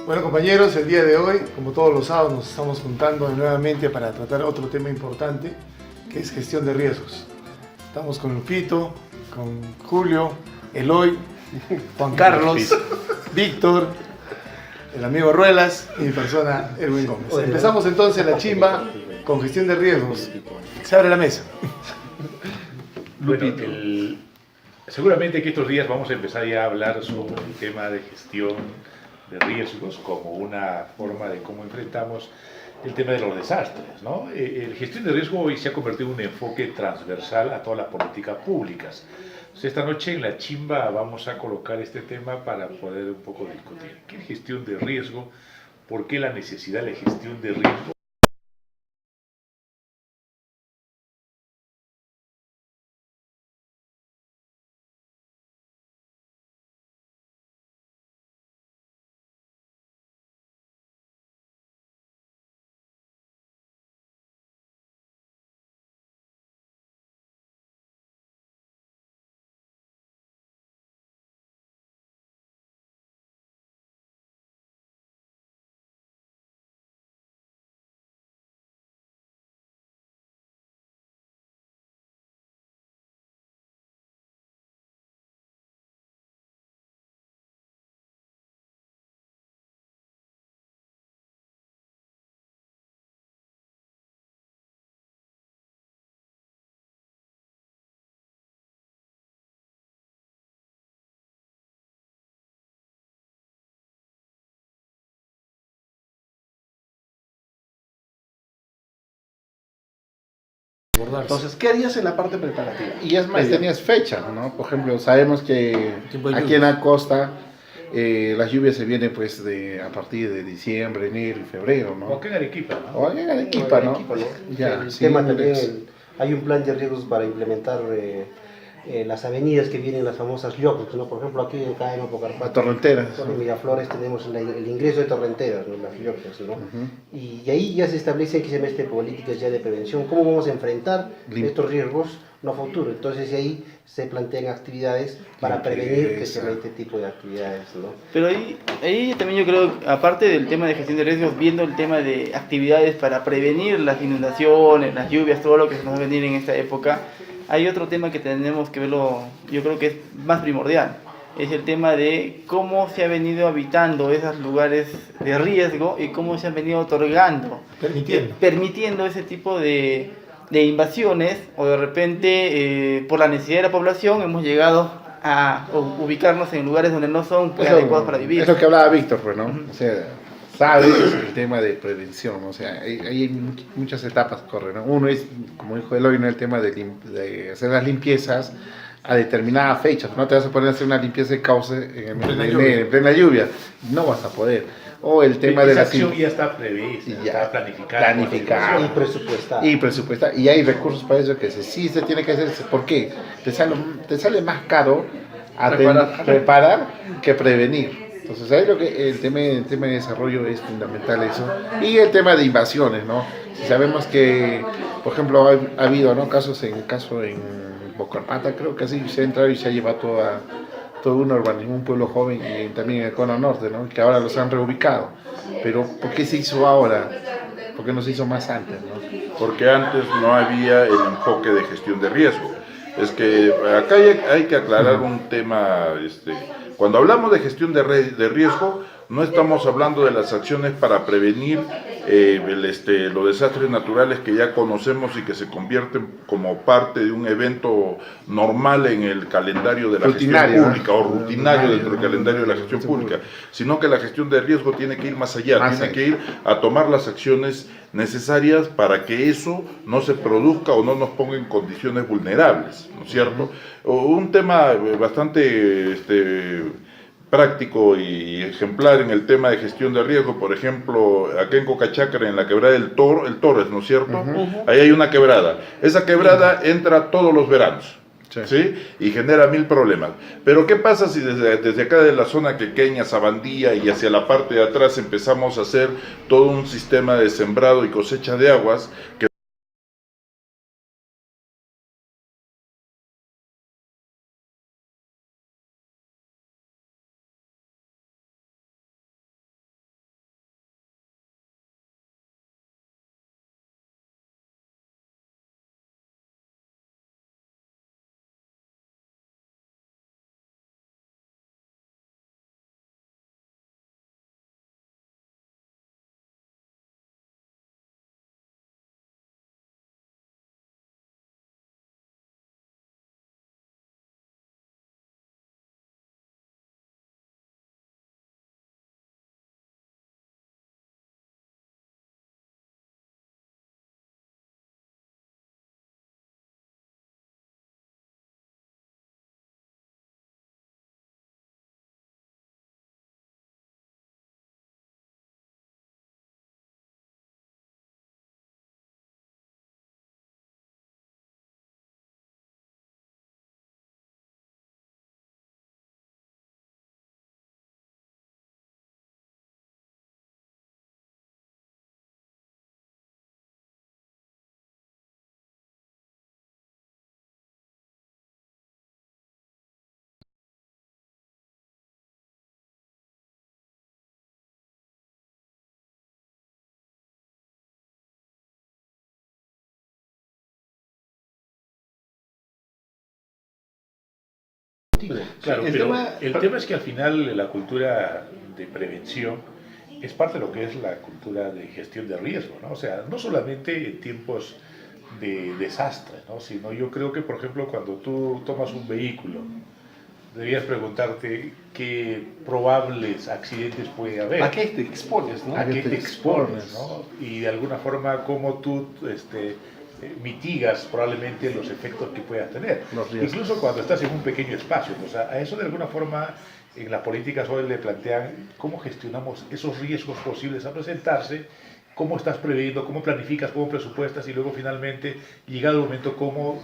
Bueno, compañeros, el día de hoy, como todos los sábados, nos estamos juntando nuevamente para tratar otro tema importante, que es gestión de riesgos. Estamos con Lupito, con Julio, Eloy, Juan Carlos, Víctor, el amigo Ruelas y mi persona, Erwin Gómez. Empezamos entonces la chimba con gestión de riesgos. Se abre la mesa. Bueno, seguramente que estos días vamos a empezar ya a hablar sobre el tema de gestión de riesgos como una forma de cómo enfrentamos el tema de los desastres, ¿no? El gestión de riesgo hoy se ha convertido en un enfoque transversal a todas las políticas públicas. Entonces, esta noche en la chimba vamos a colocar este tema para poder un poco discutir qué es gestión de riesgo, por qué la necesidad de gestión de riesgo. Entonces, ¿qué harías en la parte preparativa? Y es más, tenías fecha, ¿no? Por ejemplo, sabemos que aquí en la costa las lluvias se vienen pues a partir de diciembre, enero y febrero, ¿no? O acá en Arequipa, ¿no? O en Arequipa, ¿no? Ya, el tema también, hay un plan de riesgos para implementar las avenidas que vienen, las famosas LIOC, ¿no? Por ejemplo, aquí en Caima, Pocarpato, Torrenteras. en Miraflores tenemos el ingreso de torrenteras, ¿no? Las LIOC, ¿no? Y ahí ya se establecen que se meten políticas ya de prevención, cómo vamos a enfrentar estos riesgos no futuro. Entonces ahí se plantean actividades para prevenir que se mete este tipo de actividades, ¿no? Pero ahí también yo creo, aparte del tema de gestión de riesgos, viendo el tema de actividades para prevenir las inundaciones, las lluvias, todo lo que se nos va a venir en esta época, hay otro tema que tenemos que verlo, yo creo que es más primordial. Es el tema de cómo se ha venido habitando esos lugares de riesgo y cómo se han venido otorgando, permitiendo ese tipo de invasiones, o de repente por la necesidad de la población hemos llegado a ubicarnos en lugares donde no son adecuados para vivir. Es lo que hablaba Víctor, pues, ¿no? O sea, sabes el tema de prevención, o sea, hay muchas etapas que corren, ¿no? Uno es, como dijo Eloy, ¿no? El tema de hacer las limpiezas a determinadas fechas. No te vas a poner a hacer una limpieza de cauce en plena lluvia, no vas a poder. O el tema de la acción ya está prevista, ya está planificada. Y presupuestada. Y hay recursos para eso que sí se tiene que hacer. ¿Por qué? Te sale más caro preparar que prevenir. Entonces ahí el tema de desarrollo es fundamental eso. Y el tema de invasiones, ¿no? Si sabemos que, por ejemplo, ha habido, ¿no? caso en Bocarpata, creo que así se ha entrado y se ha llevado todo un urbanismo, un pueblo joven, y también en el cono norte, ¿no? Que ahora los han reubicado. Pero ¿por qué se hizo ahora? ¿Por qué no se hizo más antes, no? Porque antes no había el enfoque de gestión de riesgo. Es que acá hay que aclarar un tema. Cuando hablamos de gestión de riesgo, no estamos hablando de las acciones para prevenir los desastres naturales que ya conocemos y que se convierten como parte de un evento normal en el calendario de la gestión pública, o rutinario dentro del calendario de la gestión pública, sino que la gestión de riesgo tiene que ir más allá, tiene que ir a tomar las acciones necesarias para que eso no se produzca o no nos ponga en condiciones vulnerables, ¿no es cierto? Un tema bastante práctico y ejemplar en el tema de gestión de riesgo, por ejemplo, acá en Cocachacra, en la quebrada del Torres, ¿no es cierto? Ahí hay una quebrada. Esa quebrada entra todos los veranos. ¿Sí? Y genera 1000 problemas. Pero ¿qué pasa si desde acá de la zona quequeña, Sabandía y hacia la parte de atrás empezamos a hacer todo un sistema de sembrado y cosecha de aguas que Claro, el pero tema, el tema es que al final la cultura de prevención es parte de lo que es la cultura de gestión de riesgo, ¿no? O sea, no solamente en tiempos de desastre, ¿no? Sino yo creo que, por ejemplo, cuando tú tomas un vehículo, deberías preguntarte qué probables accidentes puede haber. ¿a qué te expones, no? ¿A qué te expones, ¿no? Y de alguna forma cómo tú mitigas probablemente los efectos que puedas tener. Incluso cuando estás en un pequeño espacio. O sea, a eso de alguna forma en las políticas hoy le plantean cómo gestionamos esos riesgos posibles a presentarse, cómo estás previendo, cómo planificas, cómo presupuestas y luego finalmente, llegado el momento,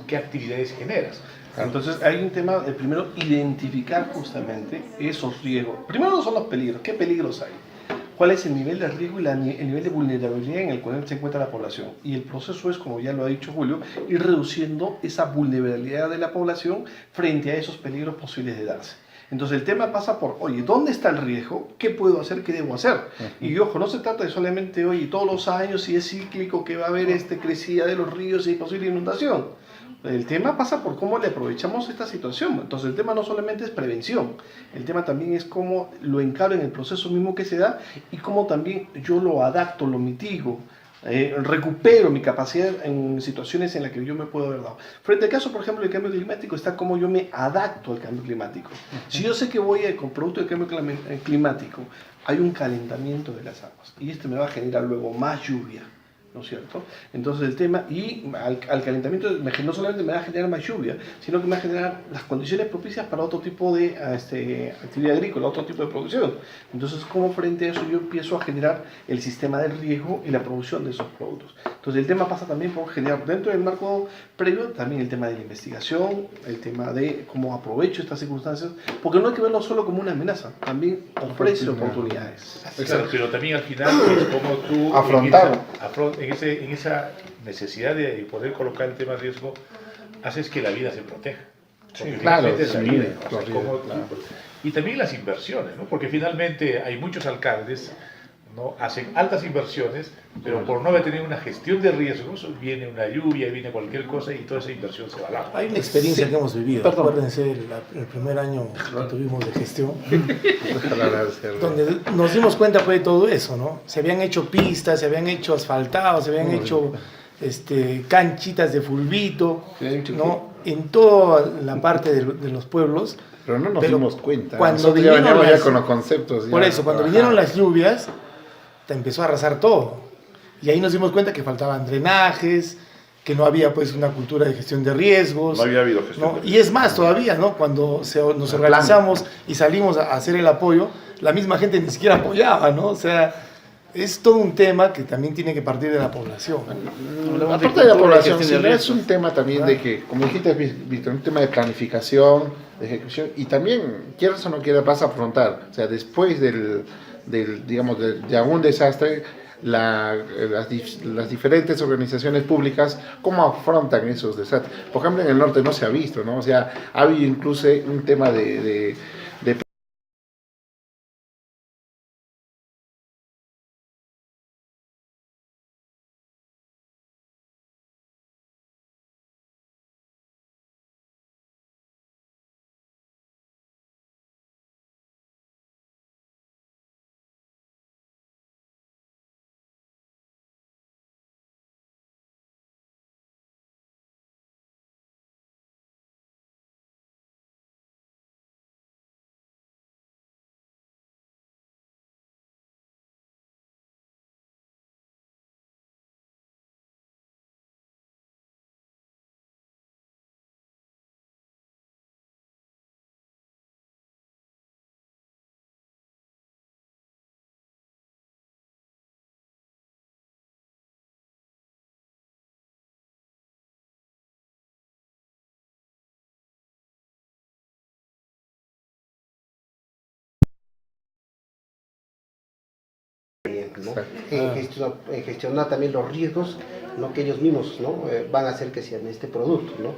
qué actividades generas. Entonces hay un tema, el primero, identificar justamente esos riesgos. Primero son los peligros, ¿qué peligros hay? ¿Cuál es el nivel de riesgo y el nivel de vulnerabilidad en el cual se encuentra la población? Y el proceso es, como ya lo ha dicho Julio, ir reduciendo esa vulnerabilidad de la población frente a esos peligros posibles de darse. Entonces el tema pasa por, oye, ¿dónde está el riesgo? ¿Qué puedo hacer? ¿Qué debo hacer? Y ojo, no se trata de solamente, oye, todos los años, si es cíclico, que va a haber crecida de los ríos y posible inundación. El tema pasa por cómo le aprovechamos esta situación. Entonces el tema no solamente es prevención, el tema también es cómo lo encaro en el proceso mismo que se da y cómo también yo lo adapto, lo mitigo, recupero mi capacidad en situaciones en las que yo me puedo haber dado. Frente al caso, por ejemplo, del cambio climático, está cómo yo me adapto al cambio climático. Si yo sé que con producto del cambio climático hay un calentamiento de las aguas y esto me va a generar luego más lluvia, ¿no es cierto? Entonces el tema, y al calentamiento no solamente me va a generar más lluvia, sino que me va a generar las condiciones propicias para otro tipo de actividad agrícola, otro tipo de producción. Entonces, como frente a eso yo empiezo a generar el sistema de riesgo y la producción de esos productos. Entonces el tema pasa también por generar, dentro del marco previo, también el tema de la investigación, el tema de cómo aprovecho estas circunstancias, porque no hay que verlo solo como una amenaza, también ofrece oportunidades. Claro, pero también al final es como tú Afrontarlo. en esa necesidad de poder colocar el tema de riesgo, haces que la vida se proteja. Porque claro, finalmente es la sí, vida, ¿no? O sea, los riesgos, cómo claro. y también las inversiones, ¿no? Porque finalmente hay muchos alcaldes, ¿no? Hacen altas inversiones, pero por no haber tenido una gestión de riesgos, viene una lluvia, viene cualquier cosa y toda esa inversión se va al agua. Hay una experiencia que hemos vivido. Perdón. Acuérdense el primer año que tuvimos de gestión, donde nos dimos cuenta pues, de todo eso, ¿no? Se habían hecho pistas, se habían hecho asfaltados, se habían hecho canchitas de fulbito, ¿no? En toda la parte de los pueblos. Pero no nos dimos cuenta. Cuando Nosotros ya vinieron veníamos ya las- con los conceptos. Por ya eso, cuando trabajados. vinieron las lluvias, te empezó a arrasar todo. Y ahí nos dimos cuenta que faltaban drenajes, que no había pues una cultura de gestión de riesgos. No había habido gestión ¿no? de Y es más todavía, ¿no? Cuando nos organizamos y salimos a hacer el apoyo, la misma gente ni siquiera apoyaba, ¿no? O sea, es todo un tema que también tiene que partir de la población. Aparte de la población, gestión sino de es un tema también de que, como dijiste, Víctor, un tema de planificación, de ejecución, y también, quieras o no quieras, vas a afrontar, o sea, después digamos, de algún desastre, las diferentes organizaciones públicas, cómo afrontan esos desastres. Por ejemplo, en el norte no se ha visto, ¿no? O sea, ha habido incluso un tema de ¿no? En gestionar también los riesgos, ¿no? Que ellos mismos, ¿no? Van a hacer que sean este producto, ¿no?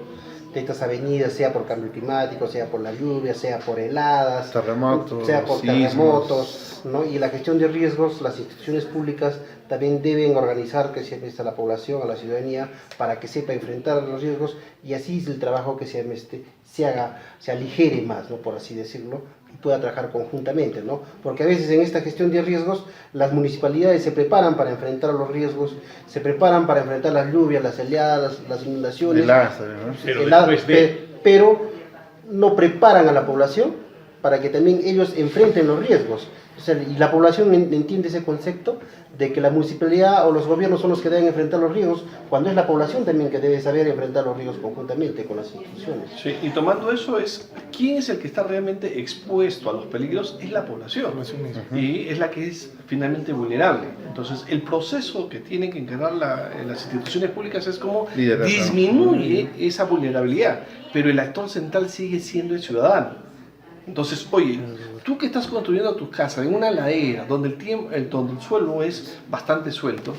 de estas avenidas, sea por cambio climático, sea por la lluvia, sea por heladas, terremotos, sea por sismos. terremotos, ¿no? Y la gestión de riesgos, las instituciones públicas también deben organizar que se a la población, a la ciudadanía, para que sepa enfrentar los riesgos, y así es el trabajo que se haga, se aligere más, ¿no? Por así decirlo, y pueda trabajar conjuntamente, ¿no? Porque a veces en esta gestión de riesgos las municipalidades se preparan para enfrentar los riesgos, se preparan para enfrentar las lluvias, las heladas, las inundaciones, Heladas también, ¿no? Pero heladas, después de- pero no preparan a la población para que también ellos enfrenten los riesgos. O sea, y la población entiende ese concepto de que la municipalidad o los gobiernos son los que deben enfrentar los riesgos, cuando es la población también que debe saber enfrentar los riesgos conjuntamente con las instituciones. Sí, y tomando eso ¿quién es el que está realmente expuesto a los peligros? Es la población. Y es la que es finalmente vulnerable. Entonces, el proceso que tienen que encargar las instituciones públicas es cómo Liderazgo. disminuye esa vulnerabilidad, pero el actor central sigue siendo el ciudadano. Entonces, oye, tú que estás construyendo tu casa en una ladera donde donde el suelo es bastante suelto,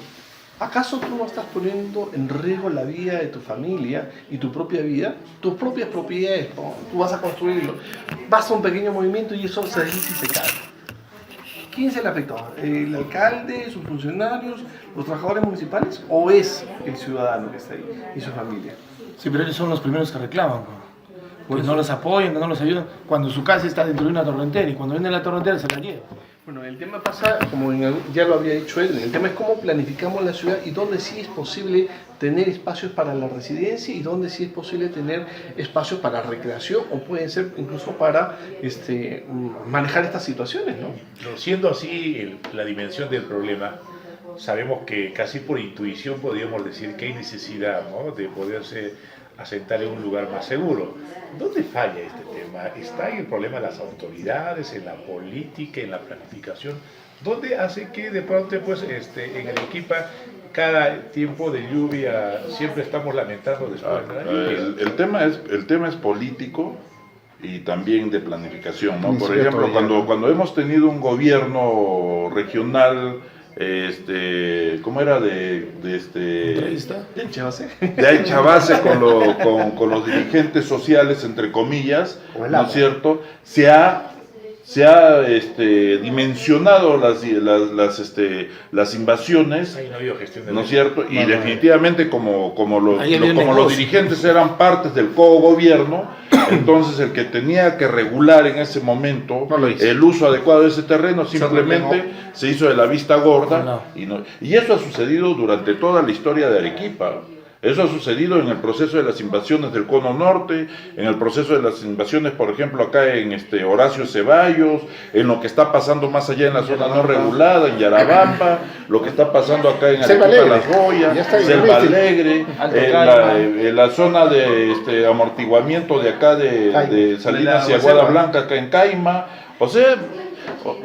¿acaso tú no estás poniendo en riesgo la vida de tu familia y tu propia vida? Tus propias propiedades, ¿no? Tú vas a construirlo, basta un pequeño movimiento y eso se desliza y se cae. ¿Quién es el afectado? ¿El alcalde, sus funcionarios, los trabajadores municipales? ¿O es el ciudadano que está ahí y su familia? Sí, pero ellos son los primeros que reclaman, pues no los apoyan, no los ayudan, cuando su casa está dentro de una torrentera, y cuando viene la torrentera se la lleva. Bueno, el tema pasa, como ya lo había dicho él, el tema es cómo planificamos la ciudad y dónde sí es posible tener espacios para la residencia y dónde sí es posible tener espacios para recreación o pueden ser incluso para manejar estas situaciones, ¿no? Pero siendo así la dimensión del problema, sabemos que casi por intuición podríamos decir que hay necesidad, ¿no?, de poderse asentar en un lugar más seguro. ¿Dónde falla este tema? ¿Está en el problema de las autoridades, en la política, en la planificación? ¿Dónde hace que de pronto pues, en Arequipa cada tiempo de lluvia siempre estamos lamentando después de la lluvia? El tema es político y también de planificación, ¿no? Ni Por siquiera ejemplo, todavía, cuando hemos tenido un gobierno regional, ¿cómo era? De hecha base con los dirigentes sociales, entre comillas, ¿no es cierto? Se ha dimensionado las invasiones, Ahí no ha habido gestión de ¿no es riesgo. cierto? Y definitivamente como los negocio. dirigentes eran partes del co-gobierno, entonces el que tenía que regular en ese momento No lo hizo. el uso adecuado de ese terreno simplemente se hizo de la vista gorda. Y eso ha sucedido durante toda la historia de Arequipa. Eso ha sucedido en el proceso de las invasiones del Cono Norte, en el proceso de las invasiones, por ejemplo, acá en Horacio Ceballos, en lo que está pasando más allá en la zona no regulada, en Yarabamba, lo que está pasando acá en Selva Arequipa, Alegre. Las Joyas, Ya está en Selva el Alegre, Alto la zona de amortiguamiento de acá de Salinas y De la Aguada Selva. Blanca, acá en Caima. O sea,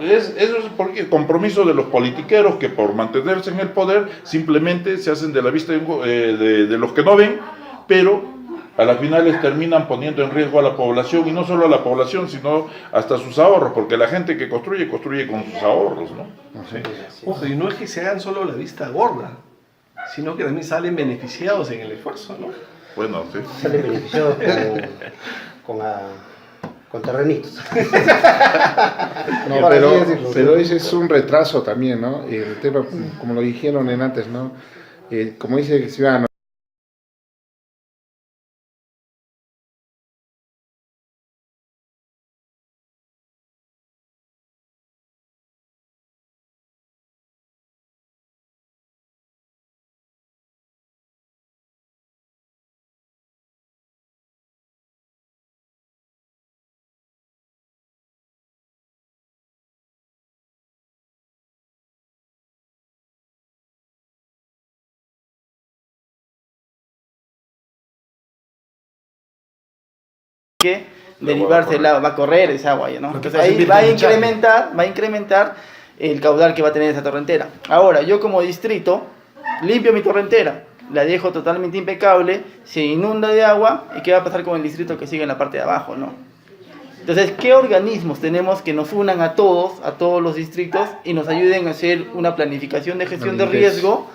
eso es porque el compromiso de los politiqueros que por mantenerse en el poder simplemente se hacen de la vista de los que no ven, pero a las finales terminan poniendo en riesgo a la población, y no solo a la población, sino hasta sus ahorros, porque la gente que construye con sus ahorros, ¿no? Ojo, y no es que se hagan solo la vista gorda, sino que también salen beneficiados en el esfuerzo, ¿no? Bueno, sí. Salen beneficiados con terrenitos. No, Por así pero decirlo. ese es un retraso también, ¿no? El tema, como lo dijeron antes, ¿no? Como dice el ciudadano, que derivarse el agua, va a correr esa agua, ¿no? Lo que Entonces pasa ahí es que va a incrementar el caudal que va a tener esa torrentera. Ahora, yo como distrito limpio mi torrentera, la dejo totalmente impecable, se inunda de agua, ¿y qué va a pasar con el distrito que sigue en la parte de abajo, no? Entonces, ¿qué organismos tenemos que nos unan a todos los distritos y nos ayuden a hacer una planificación de gestión de riesgo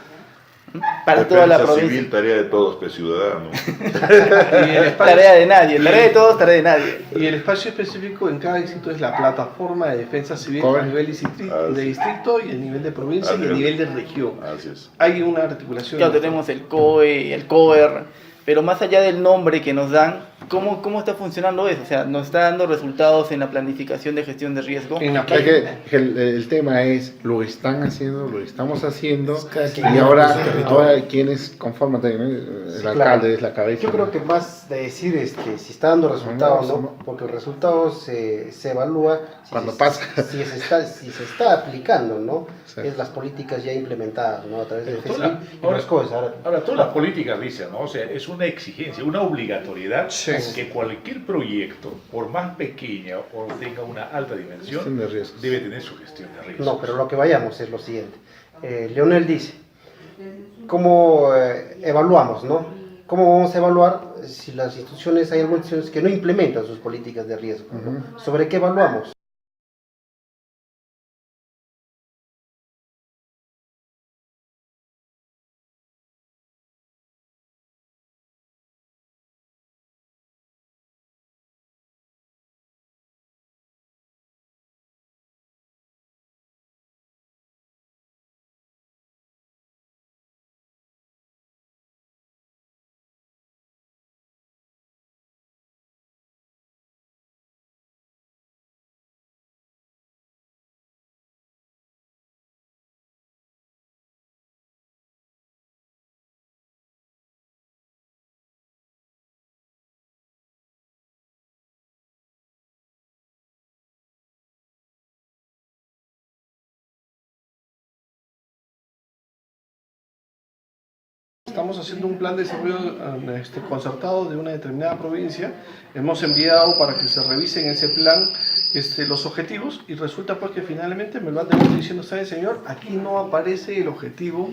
para toda la Defensa provincia. civil, tarea de todos, pues ciudadanos. Y el espacio, Tarea de nadie, tarea de todos, tarea de nadie. y el espacio específico en cada distrito es la plataforma de defensa civil Cover. a nivel de distrito y a nivel de provincia y a nivel de región. Así es. Hay una articulación. Claro, tenemos el COE y el COER, pero más allá del nombre que nos dan, ¿cómo está funcionando eso? O sea, ¿nos está dando resultados en la planificación de gestión de riesgo? En la O sea, que el tema es, lo están haciendo, lo estamos haciendo, Cada quien y tiene ahora, su territorio. ¿quiénes conforman? ¿No? El Sí, alcalde claro. es la cabeza. Yo creo que más de decir si está dando resultados o No, no, porque el resultado se evalúa Cuando se, pasa. si se está aplicando, ¿no? Sí. Es las políticas ya implementadas, ¿no? A través del Pero FESIL y ahora- las cosas. Ahora, todas las políticas dicen, ¿no? O sea, es una exigencia, una obligatoriedad Sí. que cualquier proyecto, por más pequeña o tenga una alta Gestión dimensión, de riesgos. debe tener su gestión de riesgos. No, pero lo que vayamos es lo siguiente. Leonel dice, ¿cómo evaluamos, no? ¿Cómo vamos a evaluar si las instituciones, hay algunas instituciones que no implementan sus políticas de riesgo, ¿no? ¿Sobre qué evaluamos? Estamos haciendo un plan de desarrollo concertado de una determinada provincia. Hemos enviado para que se revisen ese plan los objetivos y resulta pues que finalmente me lo han devuelto diciendo, ¿sabe señor? Aquí no aparece el objetivo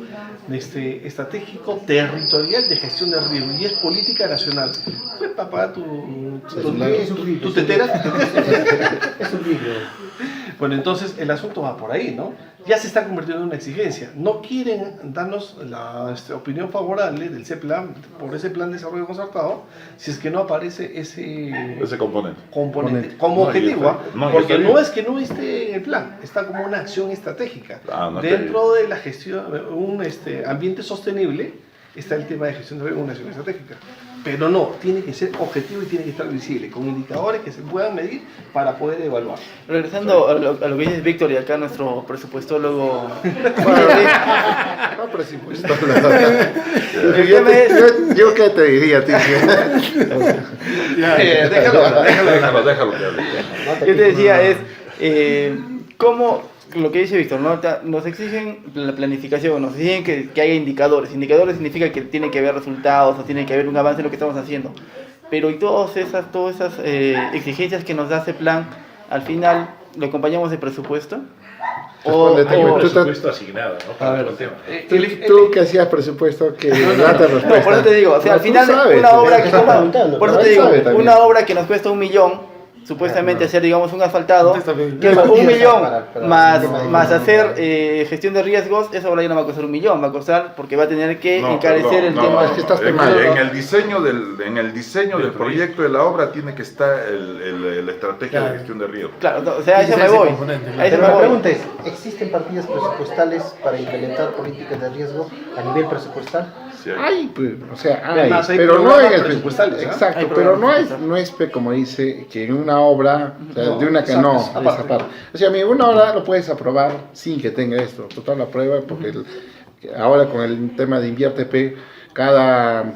estratégico territorial de gestión de riesgo y es política nacional. Pues para pagar tu tetera. Es un libro. Bueno, entonces el asunto va por ahí, ¿no? Ya se está convirtiendo en una exigencia. No quieren darnos la opinión favorable del CEPLAN por ese plan de desarrollo concertado si es que no aparece Ese componente. componente como No, objetivo, y ¿ah? está- no, y porque está no bien. es que no esté en el plan, está como una acción estratégica. Ah, no está Dentro de la gestión, un ambiente sostenible, está el tema de gestión de una acción estratégica. Pero no, tiene que ser objetivo y tiene que estar visible, con indicadores que se puedan medir para poder evaluar. Regresando a lo que dices Víctor y acá nuestro presupuestólogo. No, presupuesto. Yo qué te diría a ti. Déjalo que hable. Yo te decía es, ¿cómo lo que dice Víctor, ¿no? Nos exigen la planificación, nos exigen que haya indicadores. Indicadores significa que tiene que haber resultados o tiene que haber un avance en lo que estamos haciendo. Pero y todas esas exigencias que nos da ese plan, al final, ¿lo acompañamos de presupuesto? Respóndete, Hay un tú estás- presupuesto asignado, ¿no? Para ver, todo el tema. Tú que hacías presupuesto que date respuesta. No, por eso te digo, o sea, al Tú final sabes, una obra que está preguntando, por eso pero te él digo, sabe también. una obra que nos cuesta 1 millón, supuestamente hacer, digamos, un asfaltado, Entonces también- que Para 1 millón para más, el tema de- más hacer gestión de riesgos, esa obra ya no va a costar 1 millón, va a costar porque va a tener que No, encarecer el perdón, tema. es que estás en pensando- el diseño del proyecto de la obra tiene que estar la estrategia de Claro. gestión de riesgo. Claro, no, o sea, a eso Ese me voy. componente, claro. A eso Pero me la voy. pregunta es, ¿existen partidas presupuestales para implementar políticas de riesgo a nivel presupuestal? Sí, Hay, pues, o sea, Además, hay pero no programas en el presupuestales, ¿ah? exacto, Hay pero programas no es como dice que en una obra, o sea, No, de una que exacto, no, es es aparte. aparte. O sea, una obra lo puedes aprobar sin que tenga esto, total la prueba, porque ahora con el tema de InviarTP,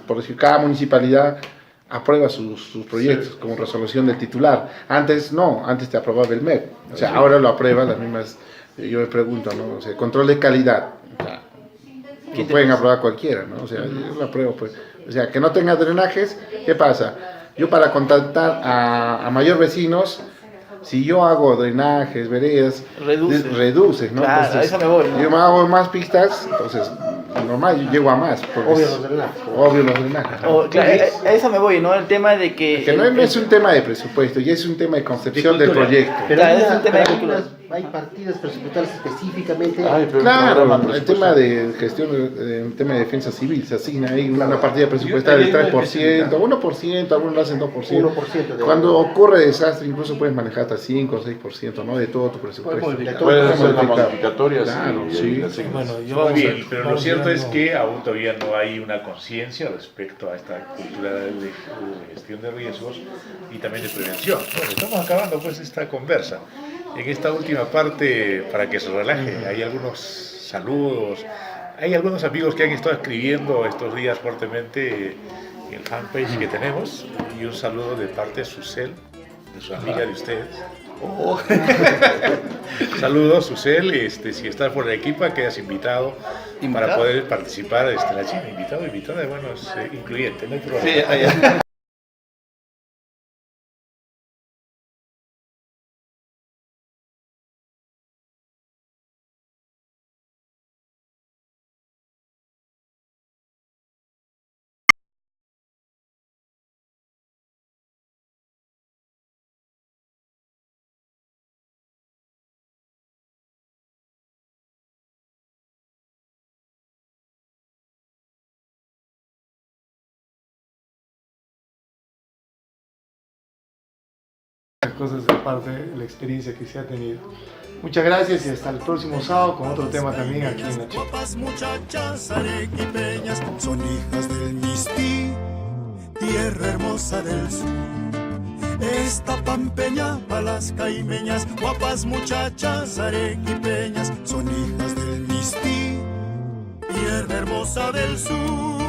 por decir, cada municipalidad aprueba sus proyectos como resolución del titular. Antes no, antes te aprobaba el MEP. O sea, ahora lo aprueba las mismas, yo me pregunto, ¿no? O sea, control de calidad. O sea, lo pueden aprobar cualquiera, ¿no? O sea, yo lo apruebo, pues. O sea, que no tenga drenajes, ¿qué pasa? Yo para contactar a mayor vecinos, si yo hago drenajes, veredas, Reduces. reduces, ¿no? Claro, a eso me voy, ¿no? Yo me hago más pistas, entonces normal, yo llego a más. Porque Obvio es- los drenajes. Obvio los drenajes. Claro, a eso me voy, ¿no? El tema de que... Que no es un tema de presupuesto, ya es un tema de concepción del cultura. proyecto. Pero Claro, hay, es un tema de hay cultura. hay partidas presupuestales específicamente. Ay, pero Claro, programa el presupuestal. tema de gestión, el tema de defensa civil, se asigna ahí una partida presupuestal Yo- del yo- 3%, 1%, algunos lo hacen 2%. 1% de Cuando ocurre desastre, incluso puedes manejar hasta 5 o 6%, ¿no? De todo tu presupuesto. Podemos modificar. Puedes hacer la modificar. modificatoria, Claro, sí, sí. y asignas. Bueno, yo Muy vamos bien, pero lo vamos cierto es llegando- que aún todavía no hay una conciencia respecto a esta cultura de gestión de riesgos y también de prevención. Bueno, estamos acabando pues esta conversa. En esta última parte, para que se relaje, hay algunos saludos, hay algunos amigos que han estado escribiendo estos días fuertemente en el fanpage que tenemos, y un saludo de parte de Susel, de su amiga de ustedes. Saludos, Susel, si estás por Arequipa, quedas invitado para ¿Invitado? poder participar. La China, invitada, bueno, es incluyente, no hay problema. Sí, ahí- cosas de parte de la experiencia que se ha tenido. Muchas gracias y hasta el próximo sábado con otro tema también aquí en la Chica. Guapas muchachas arequipeñas son hijas del Mistí, tierra hermosa del sur. Esta pampeña pa' las caimeñas, guapas muchachas arequipeñas son hijas del Mistí, tierra hermosa del sur.